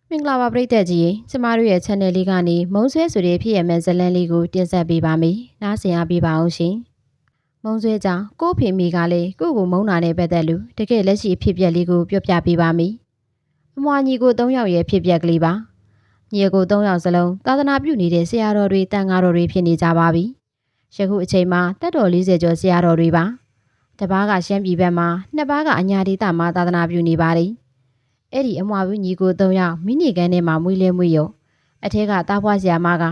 မင်္ဂလာပါပရိသတ်ကြီးကျမတို့ရဲ့ channel လေးကနေမုံဆွဲဆိုတဲ့ဖြစ်ရမယ့်ဇာတ်လမ်းလေးကိုတင်ဆက်ပေးပါမယ်။နားဆင်အားပေးပါအောင်ရှင်။မုံဆွဲကြောင့်ကို့ဖေမိကလည်းကို့ကိုမုံနာနဲ့ပတ်သက်လို့တကယ်လက်ရှိအဖြစ်အပျက်လေးကိုပြောပြပေးပါမယ်။အမွှာညီကို၃ယောက်ရဲ့ဖြစ်ပျက်ကလေးပါ။ညီကို၃ယောက်စလုံးသာသနာပြုနေတဲ့ဆရာတော်တွေတန်ဃာတော်တွေဖြစ်နေကြပါပြီ။ယခုအချိန်မှာတက်တော်40ကျော်ဆရာတော်တွေပါ။တစ်ပါးကရှမ်းပြည်ဘက်မှာနှစ်ပါးကအညာဒေသမှာသာသနာပြုနေပါတယ်။အဲ့ဒီအမွာဘူးညီကို၃ယောက်မိနေကန်းထဲမှာမွေးလဲမွေးရောအထက်ကတားဖွားဆရာမက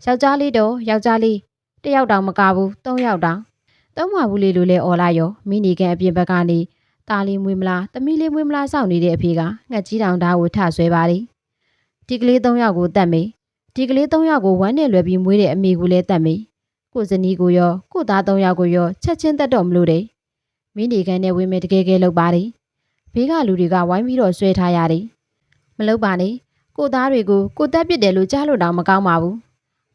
ယောက်ျားလေးတော့ယောက်ျားလေးတစ်ယောက်တောင်မကဘူး၃ယောက်တောင်သုံးမွာဘူးလေးလိုလဲអော်လိုက်ရောမိနေကန်းအပြင်ဘက်ကနေตาလေးမွေးမလားသမီးလေးမွေးမလားစောင့်နေတဲ့အဖေကငှက်ကြီးတောင်ဓာတ်ကိုထဆွဲပါတယ်ဒီကလေး၃ယောက်ကိုတတ်မေဒီကလေး၃ယောက်ကိုဝမ်းနဲ့လွယ်ပြီးမွေးတဲ့အမေကိုလည်းတတ်မေကိုဇနီးကိုရောကိုသား၃ယောက်ကိုရောချက်ချင်းတတ်တော့မလို့တဲ့မိနေကန်းနဲ့ဝင်းမဲတကယ်ကဲလုပ်ပါတယ်ဘေးကလူတွေကဝိုင်းပြီးတော့ဆွဲထားရတယ်မလုပ်ပါနဲ့ကိုသားတွေကိုကိုတက်ပစ်တယ်လို့ကြားလို့တောင်မကောင်းပါဘူး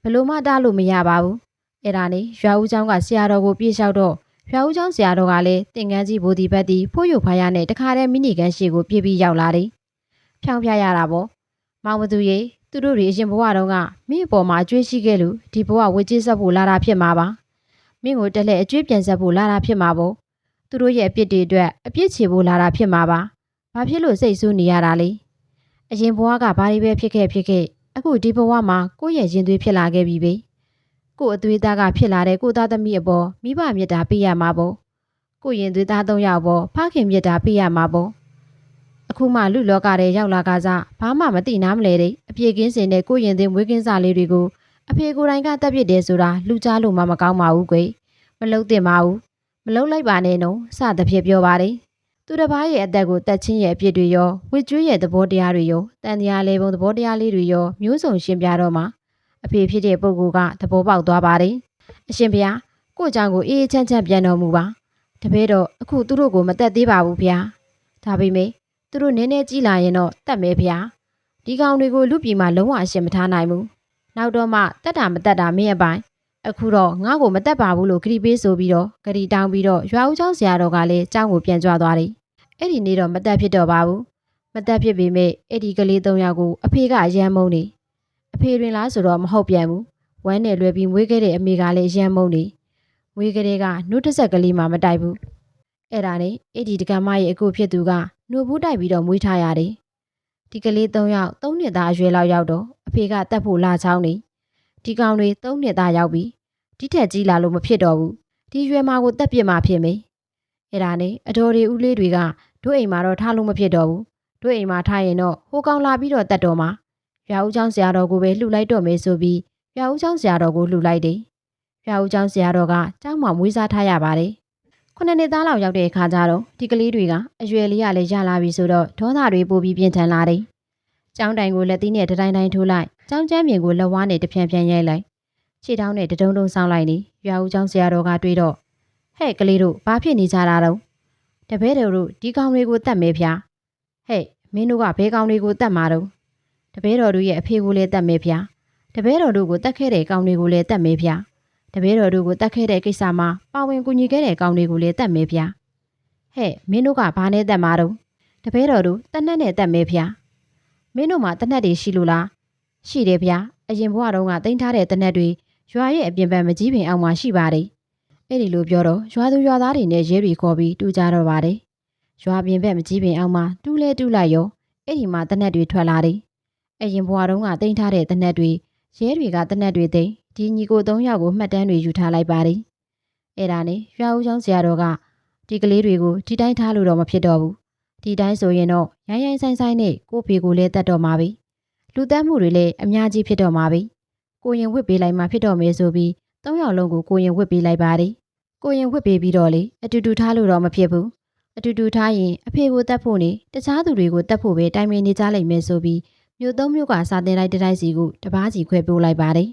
ဘလို့မှတားလို့မရပါဘူးအဲ့ဒါနဲ့ရွာဦးเจ้าကဆရာတော်ကိုပြေးလျှောက်တော့ရွာဦးเจ้าဆရာတော်ကလည်းတင်ကန်းကြီးဘိုးဒီဘက်တီဖိုးရုပ်ဖားရနဲ့တခါတည်းမိနေကန်းရှိကိုပြေးပြီးရောက်လာတယ်ဖြောင်းပြရတာပေါ့မောင်မသူရေသူတို့တွေအရင်ဘဝတုန်းကမင်းအပေါ်မှာအကျွေးရှိခဲ့လို့ဒီဘဝဝေကြီးဆက်ဖို့လာတာဖြစ်မှာပါမင်းကိုတက်လက်အကျွေးပြန်ဆက်ဖို့လာတာဖြစ်မှာပေါ့သူတို့ရဲ့အပြစ်တွေအတွက်အပြစ်ချေဖို့လာတာဖြစ်မှာပါဘာဖြစ်လို့စိတ်ဆိုးနေရတာလဲအရင်ဘဝကဘာတွေပဲဖြစ်ခဲ့အခုဒီဘဝမှာကိုယ့်ရဲ့ရင်သွေးဖြစ်လာခဲ့ပြီပဲကို့အသွေးသားကဖြစ်လာတဲ့ကိုသားသမီးအပေါ်မိဘမြတ်တာပေးရမှာပေါ့ကို့ရင်သွေးသား၃ယောက်ပေါ်ဖခင်မြတ်တာပေးရမှာပေါ့အခုမှလူလောကထဲရောက်လာကစားဘာမှမသိနားမလဲတဲ့အပြေကင်းစင်တဲ့ကို့ရင်သွေးမွေးကင်းစားလေးတွေကိုအဖေကိုယ်တိုင်ကတက်ပစ်တယ်ဆိုတာလူကြားလို့မှမကောင်းပါဘူးကွယ်မလုံးသင့်ပါဘူးမလုံးလိုက်ပါနဲ့နော်စသဖြင့်ပြောပါတယ်သူတစ်ပါးရဲ့အသက်ကိုတက်ချင်းရဲ့အပြစ်တွေရောဝစ်ကျွေးရဲ့သဘောတရားတွေရောတန်တရားလေးပုံသဘောတရားလေးတွေရောမျိုးစုံရှင်းပြတော့မှအဖေဖြစ်တဲ့ပုဂ္ဂိုလ်ကသဘောပေါက်သွားပါတယ်အရှင်ဘုရားကို့ကြောင့်ကိုအေးချမ်းချမ်းပြန်တော်မူပါတပည့်တော်အခုသူတို့ကိုမတက်သေးပါဘူးဘုရားဒါပေမဲ့သူတို့နည်းနည်းကြီးလာရင်တော့တက်မယ်ဘုရားဒီကောင်တွေကိုလူပြည်မှာလုံးဝအရှင်းမထားနိုင်ဘူးနောက်တော့မှတက်တာမတက်တာမင်းအပိုင်အခုတော့ငါ့ကိုမတက်ပါဘူးလို့ဂရီပေးဆိုပြီးတော့ဂရီတောင်းပြီးတော့ရွာဦးเจ้าဆရာတော်ကလည်းเจ้าကိုပြန်ကြွသွားတယ်အဲ့ဒီနေ့တော့မတက်ဖြစ်တော့ပါဘူးမတက်ဖြစ်ပေမဲ့အဲ့ဒီကလေး၃ယောက်ကိုအဖေကအရန်မုန်းနေအဖေတွင်လားဆိုတော့မဟုတ်ပြန်ဘူးဝမ်းနဲ့လွယ်ပြီးမွေးခဲ့တဲ့အမေကလည်းအရန်မုန်းနေမွေးကလေးကနှုတ်တစ်ဆက်ကလေးမှမတိုက်ဘူးအဲ့ဒါနဲ့အဲ့ဒီတက္ကမရဲ့အကိုဖြစ်သူကနှုတ်ဘူးတိုက်ပြီးတော့မွေးထားရတယ်ဒီကလေး၃ယောက်၃နှစ်သားအရွယ်လောက်ရောက်တော့အဖေကတက်ဖို့လာချောင်းနေဒီကောင်တွေ၃နှစ်သားရောက်ပြီးဒီထက်ကြီးလာလို့မဖြစ်တော့ဘူးဒီရွယ်မှာကိုတက်ပြစ်မှဖြစ်မယ်အဲ့ဒါနဲ့အတော်တွေဦးလေးတွေကတို့အိမ်မှာတော့ထားလို့မဖြစ်တော့ဘူးတို့အိမ်မှာထားရင်တော့ဟိုကောင်လာပြီးတော့တက်တော့မှာရွာဦးเจ้าဆရာတော်ကိုပဲလှူလိုက်တော့မယ်ဆိုပြီးရွာဦးเจ้าဆရာတော်ကိုလှူလိုက်တယ်ရွာဦးเจ้าဆရာတော်ကเจ้าမှာမွေးစားထားရပါတယ်ခုနှစ်သားလောက်ရောက်တဲ့အခါကျတော့ဒီကလေးတွေကအရွယ်လေးကလည်းရလာပြီဆိုတော့ဒေါသတွေပိုပြီးပြင်းထန်လာတယ်เจ้าတိုင်ကိုလက်သီးနဲ့တတိုင်းတိုင်းထိုးလိုက်เจ้าကျမ်းပြင်ကိုလက်ဝါးနဲ့တဖြန်းဖြန်းရိုက်လိုက်ခြေထောက်နဲ့တဒုံဒုံဆောင်းလိုက်နေရွာဦးเจ้าဆရာတော်ကတွေးတော့ဟဲ့ကလေးတို့ဘာဖြစ်နေကြတာတော့တပည့်တော်တို့ဒီကောင်တွေကိုတတ်မဲဖျားဟဲ့မင်းတို့ကဘဲကောင်တွေကိုတတ်မှာတော့တပည့်တော်တို့ရဲ့အဖေကိုလည်းတတ်မဲဖျားတပည့်တော်တို့ကိုတတ်ခဲ့တဲ့ကောင်တွေကိုလည်းတတ်မဲဖျားတပည့်တော်တို့ကိုတတ်ခဲ့တဲ့ကိစ္စမှာပါဝင်ကူညီခဲ့တဲ့ကောင်တွေကိုလည်းတတ်မဲဖျားဟဲ့မင်းတို့ကဘာနဲ့တတ်မှာတော့တပည့်တော်တို့တနက်နဲ့တတ်မဲဖျားမင်းတို့မှာတနက်တွေရှိလို့လားရှိတယ်ဗျာအရင်ဘဝတုန်းကတင်ထားတဲ့တနက်တွေရွာရဲ့အပြင်ဘက်မကြီးပင်အောင်မှာရှိပါတယ်အဲ့ဒီလိုပြောတော့ရွာသူရွာသားတွေနဲ့ရဲတွေခေါ်ပြီးတူကြတော့ပါတယ်ရွာပြင်ဘက်မကြီးပင်အောင်မှာတူးလဲတူးလိုက်ရောအဲ့ဒီမှာတနက်တွေထွက်လာတယ်အရင်ဘဝတုန်းကတင်ထားတဲ့တနက်တွေရဲတွေကတနက်တွေသိဒီညီကို၃ယောက်ကိုမှတ်တမ်းတွေယူထားလိုက်ပါတယ်အဲ့ဒါနဲ့ရွာဦးကျောင်းဆရာတော်ကဒီကလေးတွေကိုဒီတိုင်းထားလို့တော့မဖြစ်တော့ဘူးဒီတိုင်းဆိုရင်တော့ရိုင်းရိုင်းဆိုင်ဆိုင်နဲ့ကိုဖေကိုလည်းတတ်တော့မှာပဲလူတတ်မှုတွေလည်းအများကြီးဖြစ်တော့မှာပဲကိုရင်ဝစ်ပေးလိုက်မှဖြစ်တော့မယ်ဆိုပြီး၃ယောက်လုံးကိုကိုရင်ဝစ်ပေးလိုက်ပါတယ်ကိုရင်ဝစ်ပေးပြီးတော့လေအတူတူထားလို့တော့မဖြစ်ဘူးအတူတူထားရင်အဖေကိုတတ်ဖို့နေတခြားသူတွေကိုတတ်ဖို့ပဲတိုင်ပင်နေကြလိမ့်မယ်ဆိုပြီးမြို့၃မြို့ကစာတင်လိုက်တိုက်စီကိုတပားစီခွဲပို့လိုက်ပါတယ်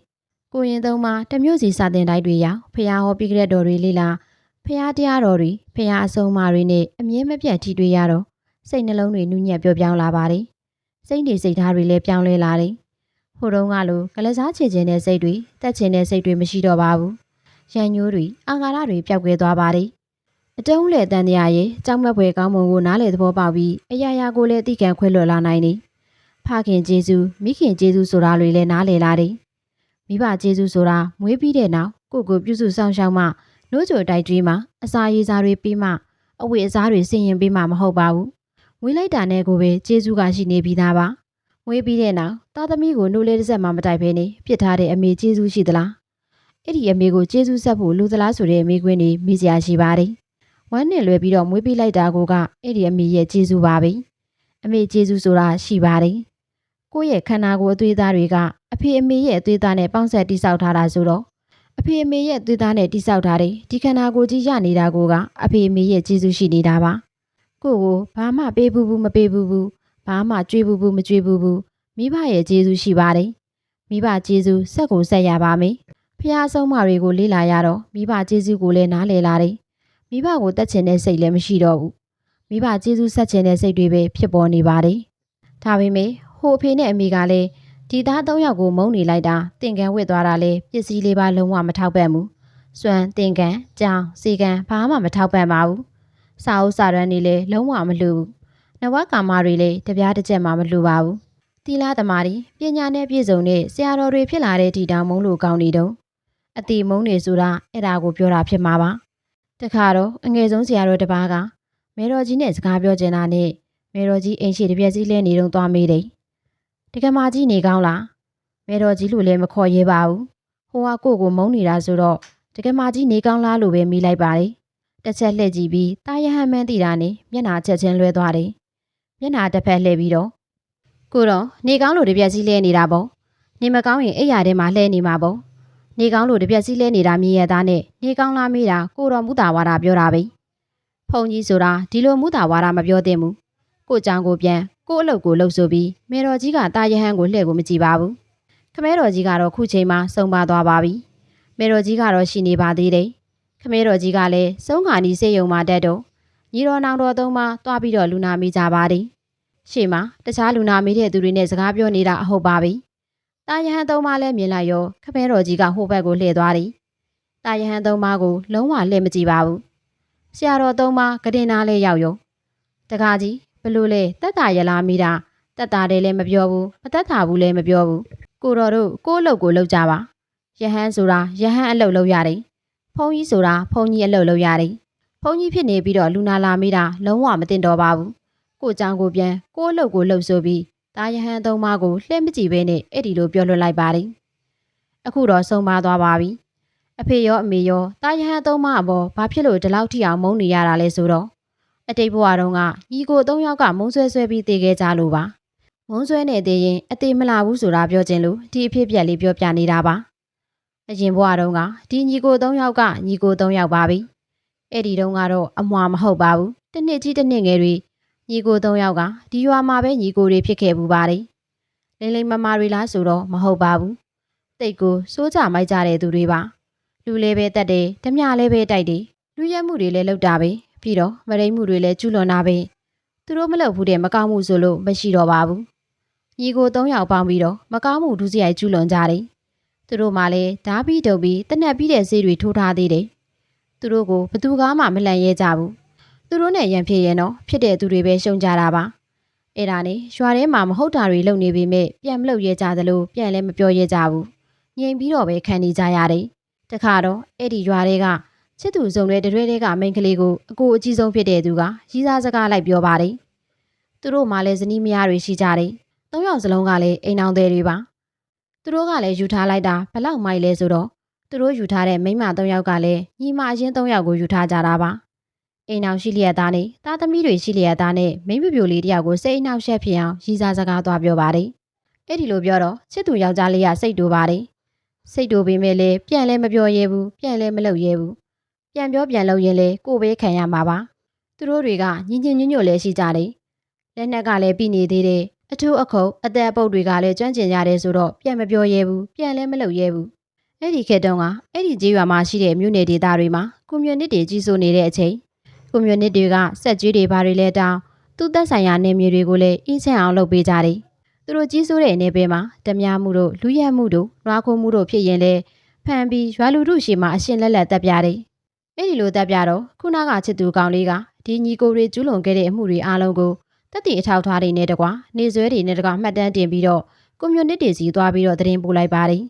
ကိုရင်၃မှာတမျိုးစီစာတင်တိုက်တွေရောက်ဖျားဟောပြီးကြတဲ့တော်တွေလေးလာဖျားတရားတော်တွေဖျားအဆုံးအမတွေနဲ့အမြဲမပြတ်ထိတွေ့ရတော့စိတ်နှလုံးတွေနူးညံ့ပျော့ပြောင်းလာပါတယ်စိတ်တွေစိတ်ဓာတ်တွေလည်းပြောင်းလဲလာတယ်ဟိုတုန်းကလိုကလစားချေခြင်းတဲ့စိတ်တွေတက်ချင်တဲ့စိတ်တွေမရှိတော့ပါဘူးရန်ညိုးတွေအာဃာတတွေပျောက်ကွယ်သွားပါတယ်အတုံးလေတန်တရားရဲ့ကြောက်မက်ဖွယ်ကောင်းမွန်ကိုနားလေသဘောပေါက်ပြီးအရာရာကိုလည်းအသိခံခွဲလွတ်လာနိုင်နေ ဖခင်ကျေးဇူးမိခင်ကျေးဇူးဆိုတာတွေလည်းနားလည်လာတယ်မိဘကျေးဇူးဆိုတာမွေးပြီးတဲ့နောက်ကိုကိုပြုစုဆောင်ရှောက်မှနှိုးကြိုတိုက်ကျွေးမှအစာရေစာတွေပြီးမှအဝတ်အစားတွေဆင်ရင်ပြီးမှမဟုတ်ပါဘူးမွေးလိုက်တာနဲ့ကိုပဲကျေးဇူးကရှိနေပြီးသားပါမွေးပြီးတဲ့နောက်သားသမီးကိုနှုတ်လေးတစ်စက်မှမတိုက်ဘဲနဲ့ပြစ်ထားတဲ့အမေကျေးဇူးရှိသလားအဲ့ဒီအမေကိုကျေးဇူးဆက်ဖို့လူသလားဆိုတဲ့အမေကွင်းတွေမိစရာရှိပါတယ်ဝမ်းနဲ့လွယ်ပြီးတော့မွေးပြီးလိုက်တာကအဲ့ဒီအမေရဲ့ကျေးဇူးပါပဲအမေကျေးဇူးဆိုတာရှိပါတယ်ကိုယ့်ရဲ့ခန္ဓာကိုယ်အသွေးသားတွေကအဖေအမေရဲ့အသွေးသားနဲ့ပေါင်းဆက်တိဆောက်ထားတာဆိုတော့အဖေအမေရဲ့အသွေးသားနဲ့တိဆောက်ထားတဲ့ဒီခန္ဓာကိုယ်ကြီးရနေတာကအဖေအမေရဲ့ကျေးဇူးရှိနေတာပါကိုကိုဘာမှပေးဘူးမပေးဘူးဘာမှကြွေးဘူးမကြွေးဘူးမိဘရဲ့ကျေးဇူးရှိပါတယ်မိဘကျေးဇူးဆက်ကိုဆက်ရပါမယ်ဖះဆုံးမတွေကိုလေ့လာရတော့မိဘကျေးဇူးကိုလည်းနားလည်လာတယ်မိဘကိုတတ်ချင်တဲ့စိတ်လည်းမရှိတော့ဘူးမိဘကျေးဇူးဆက်ချင်တဲ့စိတ်တွေပဲဖြစ်ပေါ်နေပါတယ်ဒါပေမဲ့ဟိုအဖေနဲ့အမေကလည်းဒီသား၃ယောက်ကိုမုန်းနေလိုက်တာတင်ကန်းဝစ်သွားတာလေပစ္စည်းလေးပါလုံးဝမထောက်ပံ့ဘူးစွမ်းတင်ကန်းကြောင်စီကန်းဘာမှမထောက်ပံ့ပါဘူးစာအုပ်စာတမ်းတွေလည်းလုံးဝမလှဘူးနဝကာမတွေလည်းတပြားတစ်ချက်မှမလှပါဘူးတီလာသမားတွေပညာနဲ့ပြည့်စုံတဲ့ဆရာတော်တွေဖြစ်လာတဲ့ဒီတောင်မုန်းလို့ကောင်းနေတော့အတိမုန်းနေဆိုတာအဲ့ဒါကိုပြောတာဖြစ်မှာပါတခါတော့အငယ်ဆုံးဆရာတော်တစ်ပါးကမေတော်ကြီးနဲ့စကားပြောချင်တာနဲ့မေတော်ကြီးအိမ်ရှိတစ်ပြက်စီးလဲနေတော့သွားမေးတယ်တကမာကြီးနေကောင်းလားမေတော်ကြီးလို့လည်းမခေါ်ရဲပါဘူးဟိုကကိုမုန်းနေတာဆိုတော့တကမာကြီးနေကောင်းလားလို့ပဲမေးလိုက်ပါတယ်တစ်ချက်လှည့်ကြည့်ပြီးတာယဟန်မှန်းသိတာနဲ့မျက်နှာချက်ချင်းလွဲသွားတယ်မျက်နှာတစ်ဖက်လှည့်ပြီးတော့ကိုတော့နေကောင်းလို့တစ်ပြက်စီးလဲနေတာပေါ့နေမကောင်းရင်အိယာထဲမှာလှဲနေမှာပေါ့နေကောင်းလို့တစ်ပြက်စီးလဲနေတာမြည်ရသားနဲ့နေကောင်းလားမေးတာကိုတော်မူတာဝါဒပြောတာပဲဖုန်ကြီးဆိုတာဒီလိုမူတာဝါဒမပြောသင့်ဘူးကိုကြောင်ကိုပြန်ကိုအလုပ်ကိုလှုပ်ဆိုပြီးမေတော်ကြီးကတာယဟန်ကိုလှည့်ကိုမကြည့်ပါဘူးခမဲတော်ကြီးကတော့ခုချိန်မှာစုံပါသွားပါပြီမေတော်ကြီးကတော့ရှိနေပါသေးတယ်ခမဲတော်ကြီးကလည်းစုံခါနီစေယုံမှာတက်တော့ညီတော်နောင်တော်သုံးပါသွားပြီးတော့လူနာမိကြပါတယ်ရှေ့မှာတခြားလူနာမိတဲ့သူတွေနဲ့စကားပြောနေတာအဟုတ်ပါပြီတာယဟန်သုံးပါလည်းမြင်လိုက်ရောခမဲတော်ကြီးကဟိုဘက်ကိုလှည့်သွားတယ်တာယဟန်သုံးပါကိုလုံးဝလှည့်မကြည့်ပါဘူးဆရာတော်သုံးပါကတင်နာလဲရောက်ရောတကားကြီးဘလို့လဲတက်တာရလားမိတာတက်တာတယ်လည်းမပြောဘူးမတက်တာဘူးလည်းမပြောဘူးကိုတော်တို့ကိုအလုပ်ကိုလုပ်ကြပါယဟန်ဆိုတာယဟန်အလုပ်လုပ်ရတယ်ဖုန်းကြီးဆိုတာဖုန်းကြီးအလုပ်လုပ်ရတယ်ဖုန်းကြီးဖြစ်နေပြီးတော့လူနာလာမိတာလုံးဝမတင်တော့ပါဘူးကိုကြောင်ကိုပြန်ကိုအလုပ်ကိုလုပ်ဆိုပြီးတာယဟန်သုံးပါးကိုလှည့်မကြည့်ဘဲနဲ့အဲ့ဒီလိုပြောလွှတ်လိုက်ပါတယ်အခုတော့ဆုံးပါသွားပါပြီအဖေရောအမေရောတာယဟန်သုံးပါးအပေါ်ဘာဖြစ်လို့ဒီလောက်ထိအောင်မုန်းနေရတာလဲဆိုတော့အတိတ်ဘဝတုန်းကညီကို၃ယောက်ကမုန်းဆွဲပြီးတည်ခဲ့ကြလို့ပါမုန်းဆွဲနေသေးရင်အသေးမလာဘူးဆိုတာပြောခြင်းလို့ဒီအဖြစ်ပြက်လေးပြောပြနေတာပါအရင်ဘဝတုန်းကဒီညီကို၃ယောက်ကညီကို၃ယောက်ပါပြီအဲ့ဒီတုန်းကတော့အမွာမဟုတ်ပါဘူးတစ်နှစ်ကြီးတစ်နှစ်ငယ်တွေညီကို၃ယောက်ကဒီရွာမှာပဲညီကိုတွေဖြစ်ခဲ့ဘူးပါတယ်လိမ့်မမာတွေလားဆိုတော့မဟုတ်ပါဘူးတိတ်ကိုစိုးကြမိုက်ကြတဲ့သူတွေပါလူလည်းပဲတက်တယ်ဓမြလည်းပဲတိုက်တယ်လူရက်မှုတွေလည်းလုပ်တာပဲပြီးတော့မရိမှုတွေလည်းကျူးလွန်တာပဲသူတို့မလုပ်ဘူးတဲ့မကောင်းမှုဆိုလို့မရှိတော့ပါဘူးညီကို၃ယောက်ပေါင်းပြီးတော့မကောင်းမှုဒုစရိုက်ကျူးလွန်ကြတယ်သူတို့မှလည်းဓာပြီးတုပ်ပြီးတနက်ပြီးတဲ့ဆေးတွေထိုးထားသေးတယ်သူတို့ကိုဘသူကားမှမလန့်ရဲကြဘူးသူတို့နဲ့ရန်ဖြစ်ရင်တော့ဖြစ်တဲ့သူတွေပဲရှုံကြတာပါအဲ့ဒါနဲ့ရွာထဲမှာမဟုတ်တာတွေလုပ်နေပေမဲ့ပြန်မလုပ်ရဲကြသလိုပြန်လည်းမပြောရဲကြဘူးငြိမ်ပြီးတော့ပဲခံနေကြရတယ်တခါတော့အဲ့ဒီရွာတွေကချစ်သူစုံတဲ့တွဲတွေကမိန်းကလေးကိုအကိုအကြီးဆုံးဖြစ်တဲ့သူကရီးစားစကားလိုက်ပြောပါတယ်သူတို့မှလည်းဇနီးမယားတွေရှိကြတယ်၃ယောက်စလုံးကလည်းအိမ်အောင်သည်တွေပါသူတို့ကလည်းယူထားလိုက်တာဘလောက်မိုက်လဲဆိုတော့သူတို့ယူထားတဲ့မိန်းမ၃ယောက်ကလည်းညီမအရင်၃ယောက်ကိုယူထားကြတာပါအိမ်အောင်ရှိလျက်သားနဲ့သားသမီးတွေရှိလျက်သားနဲ့မိန်းမပြိုလေးတယောက်ကိုစိတ်အနှောက်ယှက်ဖြစ်အောင်ရီးစားစကားသွားပြောပါတယ်အဲ့ဒီလိုပြောတော့ချစ်သူယောက်ျားလေးကစိတ်တူပါတယ်စိတ်တူပေမဲ့လည်းပြန်လည်းမပြောရဲဘူးပြန်လည်းမလုပ်ရဲဘူးပြန်ပြောပြန်လုပ်ရင်လေကိုပဲခံရမှာပါသူတို့တွေကညင်ညင်ညွတ်ညွတ်လည်းရှိကြတယ်လက်နက်ကလည်းပြီးနေသေးတယ်အထူးအခုအသက်အပုတ်တွေကလည်းကျွမ်းကျင်ကြတယ်ဆိုတော့ပြန်မပြောရဲဘူးပြန်လည်းမလုပ်ရဲဘူးအဲ့ဒီခေတ်တုန်းကအဲ့ဒီကြီးရွာမှာရှိတဲ့မြို့နယ်ဒေသတွေမှာကွန်မြူနစ်တွေကြီးစိုးနေတဲ့အချိန်ကွန်မြူနစ်တွေကစက်ကြီးတွေဘာတွေလဲတောင်းသူ့သက်ဆိုင်ရာနေမြေတွေကိုလည်းအေးချမ်းအောင်လုပ်ပေးကြတယ်သူတို့ကြီးစိုးတဲ့နေပင်မှာဓမြမှုတို့လူရက်မှုတို့နွားခိုးမှုတို့ဖြစ်ရင်လေဖန်ပြီးရွာလူထုရှေမှာအရှင်လက်လက်တက်ပြတယ်အဲ့ဒီလိုတက်ပြတော့ခုနကချစ်သူကောင်လေးကဒီညီကိုတွေကျူးလွန်ခဲ့တဲ့အမှုတွေအားလုံးကို တက်တီအထောက်ထားတွေနဲ့တကွာနေဆွဲတွေနဲ့တကွာမှတ်တမ်းတင်ပြီးတော့ကွန်မြူနတီစီသွားပြီးတော့သတင်းပို့လိုက်ပါတယ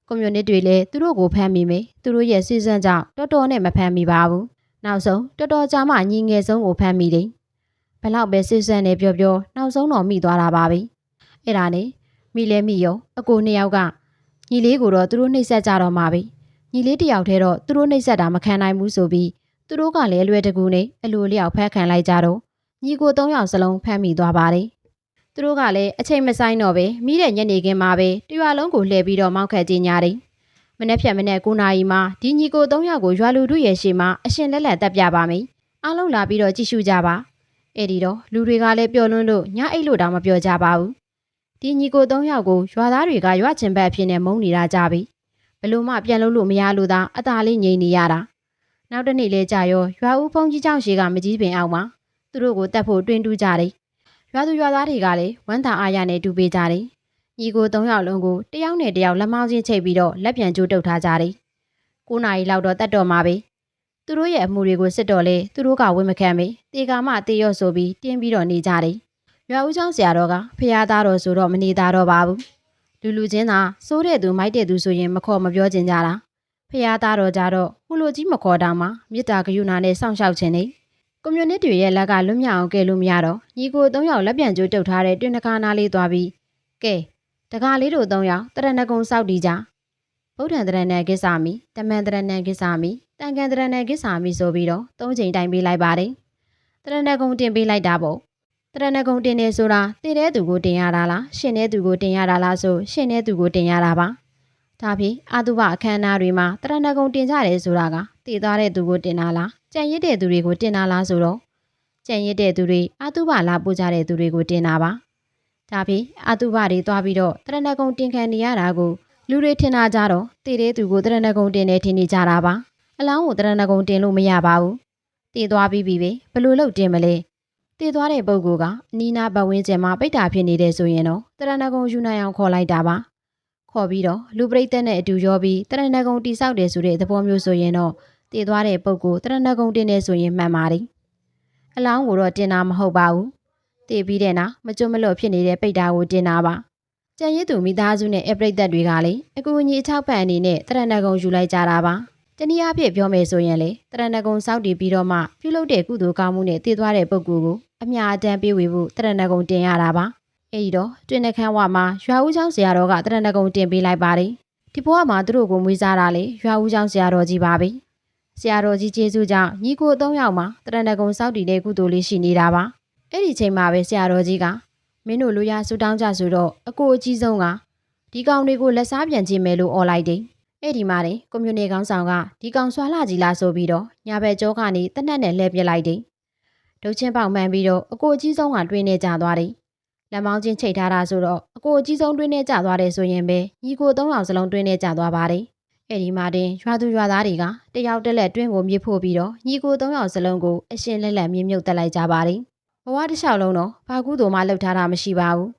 ်ကွန်မြူနတီတွေလည်းသူတို့ကိုဖမ်းမိမယ်သူတို့ရဲ့စီစံကြောင့်တော်တော်နဲ့မဖမ်းမိပါဘူးနောက်ဆုံးတော်တော်ကြာမှညီငယ်ဆုံးကိုဖမ်းမိတယ်ဘလောက်ပဲစီစံနေပြောနောက်ဆုံးတော့မိသွားတာပါပဲအဲ့ဒါနဲ့မိလဲမိရောအကိုနှစ်ယောက်ကညီလေးကိုတော့သူတို့နှိပ်စက်ကြတော့မှာပဲညီလေးတယောက်တည်းတော့သူတို့နှိပ်စက်တာမခံနိုင်ဘူးဆိုပြီးသူတို့ကလည်းအလွယ်တကူနဲ့အလိုလျောက်ဖမ်းခံလိုက်ကြတော့ညီကို3ယောက်စလုံးဖမ်းမိသွားပါတယ်သူတို့ကလည်းအချိန်မဆိုင်တော့ပဲမိတဲ့ညနေခင်းမှာပဲတရွာလုံးကိုလှည့်ပြီးတော့မောက်ခတ်ကြီးညာတယ်မနေ့ဖြတ်မနေ့9နာရီမှာဒီညီကို3ယောက်ကိုရွာလူတို့ရဲ့ရှေ့မှာအရှင်လက်လက်တက်ပြပါမယ်အားလုံးလာပြီးတော့ကြည့်ရှုကြပါအဲ့ဒီတော့လူတွေကလည်းပျော်လွန်းလို့ညအိတ်လို့တောင်မပြောကြပါဘူးဒီညီကို3ယောက်ကိုရွာသားတွေကရွာချင်ဘက်အဖြစ်နဲ့မုန်းနေတာကြပြီဘလို့မှပြန်လို့မရလို့သာအသာလေးငြိမ်နေရတာနောက်တစ်နေ့လဲကြာရောရွာဦးဖုန်ကြီးเจ้าရှေကမကြီးပင်အောင်မှာသူတို့ကိုတတ်ဖို့တွင်တူးကြတယ်ရွာသူရွာသားတွေကလည်းဝမ်းသာအားရနဲ့တူပေးကြတယ်ညီကို3ယောက်လုံးကိုတယောက်နဲ့တယောက်လက်မောင်းချင်းချိတ်ပြီးတော့လက်ပြန်ကျိုးတုပ်ထားကြတယ်9နာရီလောက်တော့တတ်တော်မှာပဲသူတို့ရဲ့အမှုတွေကိုစစ်တော့လေသူတို့ကဝိမခံမေတေကာမတေရော့ဆိုပြီးတင်းပြီးတော့နေကြတယ်ရွာဦးเจ้าဆရာတော်ကဖျားသားတော်ဆိုတော့မနေသားတော့ပါဘူးလူချင်းသာစိုးတဲ့သူမိုက်တဲ့သူဆိုရင်မခေါ်မပြောချင်ကြတာဖျားသားတော်ကြတော့ဟိုလိုကြီးမခေါ်တောင်မှမေတ္တာကရုဏာနဲ့စောင့်ရှောက်ခြင်းနေကွန်မြူနတီရဲ့လက်ကလွတ်မြောက်အောင်ကဲလို့မရတော့ညီကို3ယောက်လက်ပြန်ကျိုးတုပ်ထားတဲ့တွင်တကားနာလေးသွားပြီးကဲတကားလေးတို့3ယောက်တရဏဂုံစောက်တီးကြဗုဒ္ဓံတရဏံကိစ္ဆာမိတမန်တရဏံကိစ္ဆာမိတန်ကန်တရဏံကိစ္ဆာမိဆိုပြီးတော့3ချိန်တိုင်ပေးလိုက်ပါတယ်တရဏဂုံတင်ပေးလိုက်တာပေါ့တရဏဂုံတင်နေဆိုတာတည်တဲ့သူကိုတင်ရတာလားရှင်တဲ့သူကိုတင်ရတာလားဆိုရှင်တဲ့သူကိုတင်ရတာပါဒါဖြင့်အာတုဘအခမ်းအနားတွေမှာတရဏဂုံတင်ကြတယ်ဆိုတာကတည်သွားတဲ့သူကိုတင်တာလားကြံရစ်တဲ့သူတွေကိုတင်တာလားဆိုတော့ကြံရစ်တဲ့သူတွေအာတုဘလာပို့ကြတဲ့သူတွေကိုတင်တာပါဒါဖြင့်အာတုဘတွေသွားပြီးတော့တရဏဂုံတင်ခံနေရတာကိုလူတွေထင်တာကြတော့တည်တဲ့သူကိုတရဏဂုံတင်နေထင်နေကြတာပါအလောင်းကိုတရဏဂုံတင်လို့မရပါဘူးတည်သွားပြီးပြီပဲဘယ်လိုလုပ်တင်မလဲတည်သွားတဲ့ပုဂ္ဂိုလ်ကအနီးနားပတ်ဝန်းကျင်မှာပိတ်တာဖြစ်နေတဲ့ဆိုရင်တော့တရဏဂုံယူနိုင်အောင်ခေါ်လိုက်တာပါခေါ်ပြီးတော့လူပရိသတ်နဲ့အတူရောပြီးတရဏဂုံတိဆောက်တယ်ဆိုတဲ့သဘောမျိုးဆိုရင်တော့တည်သွားတဲ့ပုဂ္ဂိုလ်တရဏဂုံတင်နေဆိုရင်မှန်ပါတယ်အလောင်းကိုတော့တင်တာမဟုတ်ပါဘူးတည်ပြီးတဲ့နောက်မကြွမလွတ်ဖြစ်နေတဲ့ပိတ်တာကိုတင်တာပါကျန်ရည်သူမိသားစုနဲ့အပရိသတ်တွေကလည်းအကူအညီအထောက်ပံ့အနေနဲ့တရဏဂုံယူလိုက်ကြတာပါတနည်းအားဖြင့်ပြောမယ်ဆိုရင်လေတရဏဂုံစောက်တည်ပြီးတော့မှပြုလုပ်တဲ့ကုသိုလ်ကောင်းမှုနဲ့တည်သွားတဲ့ပုဂ္ဂိုလ်ကိုအမြအတမ်းပေးဝေဖို့တရဏဂုံတင်ရတာပါအဲဒီတော့တွင်နှခမ်းဝမှာရွာဦးเจ้าဆရာတော်ကတရဏဂုံတင်ပေးလိုက်ပါတယ်ဒီဘဝမှာသူတို့ကိုမွေးစားတာလေရွာဦးเจ้าဆရာတော်ကြီးပါပဲဆရာတော်ကြီးကျေးဇူးကြောင့်ညီကို3ယောက်မှာတရဏဂုံစောက်တည်တဲ့ကုသိုလ်လေးရှိနေတာပါအဲ့ဒီချိန်မှာပဲဆရာတော်ကြီးကမင်းတို့လူရဆူတောင်းကြဆိုတော့အကိုအကြီးဆုံးကဒီကောင်တွေကိုလက်စားပြန်ကြည့်မယ်လို့អော်လိုက်တယ်အဲ့ဒီမှာကွန်မြူနီကောင်းဆောင်ကဒီကောင်ဆွာလာကြီးလားဆိုပြီးတော့ညာဘက်ကျောကနေတနက်နဲ့လှည့်ပြလိုက်တယ်ဒုတ်ချင်းပေါက်မှန်ပြီးတော့အကိုအကြီးဆုံးကတွင်းနေကြသွားတယ်လက်မောင်းချင်းချိတ်ထားတာဆိုတော့အကိုအကြီးဆုံးတွင်းနေကြသွားတယ်ဆိုရင်ပဲညီကို3ယောက်စလုံးတွင်းနေကြသွားပါတယ်အဲ့ဒီမှာတင်ရွာသူရွာသားတွေကတယောက်တက်လက်တွင်းကိုမြေဖို့ပြီးတော့ညီကို3ယောက်စလုံးကိုအရှင်လက်လက်မြေမြုပ်တက်လိုက်ကြပါတယ်ဘဝတစ်လျှောက်လုံးတော့ဘာကူတို့မှလှုပ်ထားတာမရှိပါဘူး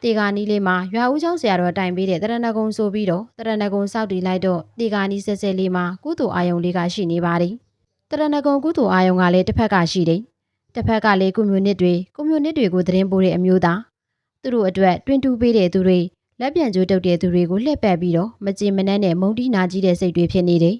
တေဂာနီးလေးမှာရွာဦးเจ้าဆရာတော်တိုင်ပေးတဲ့တရဏဂုံဆိုပြီးတော့တရဏဂုံစောက်တီလိုက်တော့တေဂာနီးဆဲဆဲလေးမှာကုသိုလ်အာယုံလေးကရှိနေပါတယ်တရဏဂုံကုသိုလ်အာယုံကလည်းတစ်ဖက်ကရှိတယ်တစ်ဖက်ကလည်းကွန်မြူနစ်တွေကိုသတင်းပို့တဲ့အမျိုးသားသူတို့အတွက်တွင်တူပေးတဲ့သူတွေလက်ပြန်ကျိုးတုပ်တဲ့သူတွေကိုလှည့်ပတ်ပြီးတော့မကြင်မနှမ်းနဲ့မုံတီးနာကြီးတဲ့စိတ်တွေဖြစ်နေတယ်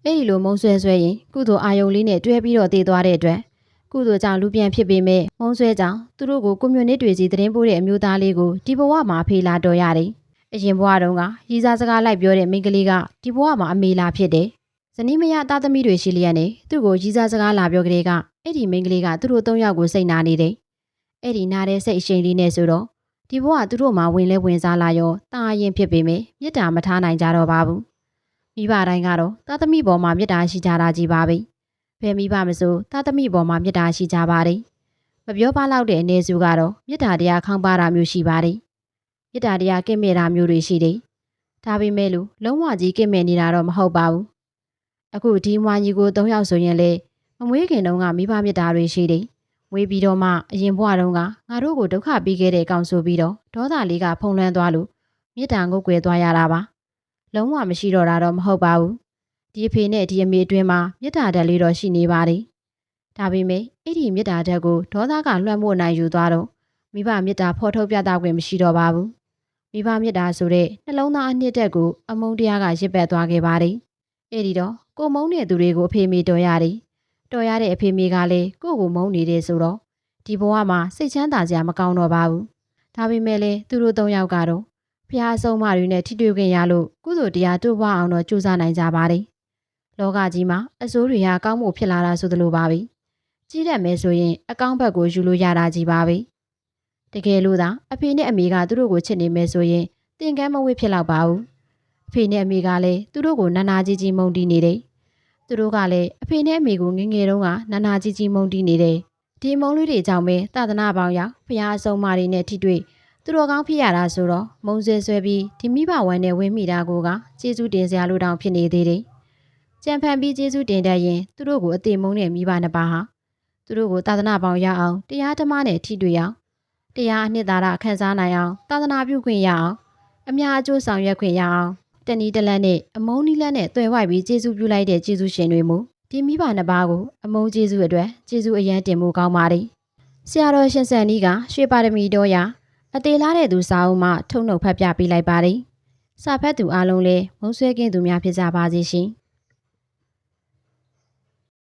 အဲ့ဒီလိုမုံဆွဲရင်ကုသိုလ်အာယုံလေးနဲ့တွဲပြီးတော့တည်သွားတဲ့အတွက်ကုသိုလ်ကြောင့်လူပြန်ဖြစ်ပေမဲ့မုံဆွဲကြောင့်သူတို့ကိုကွန်မြူနစ်တွေစီသတင်းပို့တဲ့အမျိုးသားလေးကိုဒီဘဝမှာဖေးလာတော်ရတယ်။အရင်ဘဝတုန်းကရည်စားစကားလိုက်ပြောတဲ့မိန်းကလေးကဒီဘဝမှာအမေလာဖြစ်တယ်။ဇနီးမယားသားသမီးတွေရှိလျက်နဲ့သူ့ကိုရည်စားစကားလာပြောကလေးကအဲ့ဒီမိန်းကလေးကသူတို့3ယောက်ကိုစိတ်နာနေတယ်။အဲ့ဒီနာတဲ့စိတ်အရှိန်လေးနဲ့ဆိုတော့ဒီဘဝသူတို့မှာဝင်လဲဝင်စားလာရောတာရင်ဖြစ်ပေမဲ့မေတ္တာမထားနိုင်ကြတော့ပါဘူး။မိဘတိုင်းကတော့သားသမီးပေါ်မှာမေတ္တာရှိကြတာကြီးပါပဲ။ဘယ်မိဘမဆိုသားသမီးပေါ်မှာမေတ္တာရှိကြပါတယ်။မပြောပါလောက်တဲ့အနေစုကတော့မေတ္တာတရားခေါင်းပါတာမျိုးရှိပါတယ်။မေတ္တာတရားကင့်မဲ့တာမျိုးတွေရှိတယ်။ဒါပေမဲ့လို့လုံးဝကြီးကင့်မဲ့နေတာတော့မဟုတ်ပါဘူး။အခုဒီမွာညီကို3ယောက်ဆိုရင်လေမမွေးခင်တုန်းကမိဘမေတ္တာတွေရှိတယ်။မွေးပြီးတော့မှအရင်ဘဝတုန်းကငါတို့ကိုဒုက္ခပေးခဲ့တဲ့အကောင်ဆိုပြီးတော့ဒေါသလေးကဖုံးလွှမ်းသွားလို့မေတ္တာငုတ်ကွယ်သွားရတာပါ။လုံးဝမရှိတော့တာတော့မဟုတ်ပါဘူး။ဒီအဖေနဲ့ဒီအမေအတွင်းမှာမေတ္တာဓာတ်လေးတော့ရှိနေပါတယ်။ ဒါပေမဲ့အဲ့ဒီမေတ္တာဓာတ်ကိုဒေါသကလွှမ်းမိုးနိုင်ယူသွားတော့မိဘမေတ္တာဖော်ထုတ်ပြသခွင့်မရှိတော့ပါဘူးမိဘမေတ္တာဆိုတဲ့နှလုံးသားအနှစ်သက်ကိုအမုန်းတရားကရစ်ပက်သွားခဲ့ပါတယ်အဲ့ဒီတော့ကိုမုန်းတဲ့သူတွေကိုအဖေမေတော်ရတယ်တော်ရတဲ့အဖေမေကလည်းကိုကိုမုန်းနေတယ်ဆိုတော့ဒီဘဝမှာစိတ်ချမ်းသာစရာမကောင်းတော့ပါဘူးဒါပေမဲ့လည်းသူတို့၃ယောက်ကတော့ဖျားအဆုံးမတွေနဲ့ထိတွေ့ခွင့်ရလို့ကုသိုလ်တရားတိုးပွားအောင်တော့ကြိုးစားနိုင်ကြပါတယ်လောကကြီးမှာအစိုးတွေဟာကောင်းမှုဖြစ်လာတာဆိုသလိုပါပဲကြီးတတ်မယ်ဆိုရင်အကောင်းဘက်ကိုယူလို့ရတာကြီးပါပဲတကယ်လို့သာအဖေနဲ့အမေကသူတို့ကိုချစ်နေမယ်ဆိုရင်သင်္ကန်းမဝိဖြစ်လောက်ပါဘူးအဖေနဲ့အမေကလည်းသူတို့ကိုနာနာကြီးကြီးမုန်းတီးနေတယ်သူတို့ကလည်းအဖေနဲ့အမေကိုငယ်ငယ်တုန်းကနာနာကြီးကြီးမုန်းတီးနေတယ်ဒီမုန်းလေးတွေကြောင့်ပဲသာသနာပေါင်းရောက်ဖျားအဆုံးမတွေနဲ့ထိတွေ့သူတော်ကောင်းဖြစ်ရတာဆိုတော့မုံဆွဲဆွဲပြီးဒီမိဘဝမ်းနဲ့ဝင်းမိတာကိုကကျေးဇူးတင်စရာလိုတောင်ဖြစ်နေသေးတယ်ကြံဖန်ပြီးကျေးဇူးတင်တတ်ရင်သူတို့ကိုအသေးမုန်းတဲ့မိဘနှစ်ပါးဟာသူတို့ကိုသာသနာပေါင်းရအောင်တရားဓမ္မနဲ့ထိတွေ့အောင်တရားအနှစ်သာရခံစားနိုင်အောင်သာသနာပြုခွင့်ရအောင်အများအကျိုးဆောင်ရွက်ခွင့်ရအောင်တဏီတလန့်နဲ့အမုန်းနီးလန့်နဲ့တွယ်ဝိုက်ပြီးကျေးဇူးပြုလိုက်တဲ့ကျေးဇူးရှင်တွေမို့ဒီမိဘနှစ်ပါးကိုအမုန်းကျေးဇူးအတွက်ကျေးဇူးအရန်တင်မှုကောင်းပါတယ်ဆရာတော်ရှင်ဆန်နီးကရွှေပါရမီတော်ရာအသေးလားတဲ့သူစာအုပ်မှထုတ်နှုတ်ဖတ်ပြပေးလိုက်ပါတယ်စာဖတ်သူအလုံးလည်းမုံဆွဲကင်းသူများဖြစ်ကြပါစေရှင်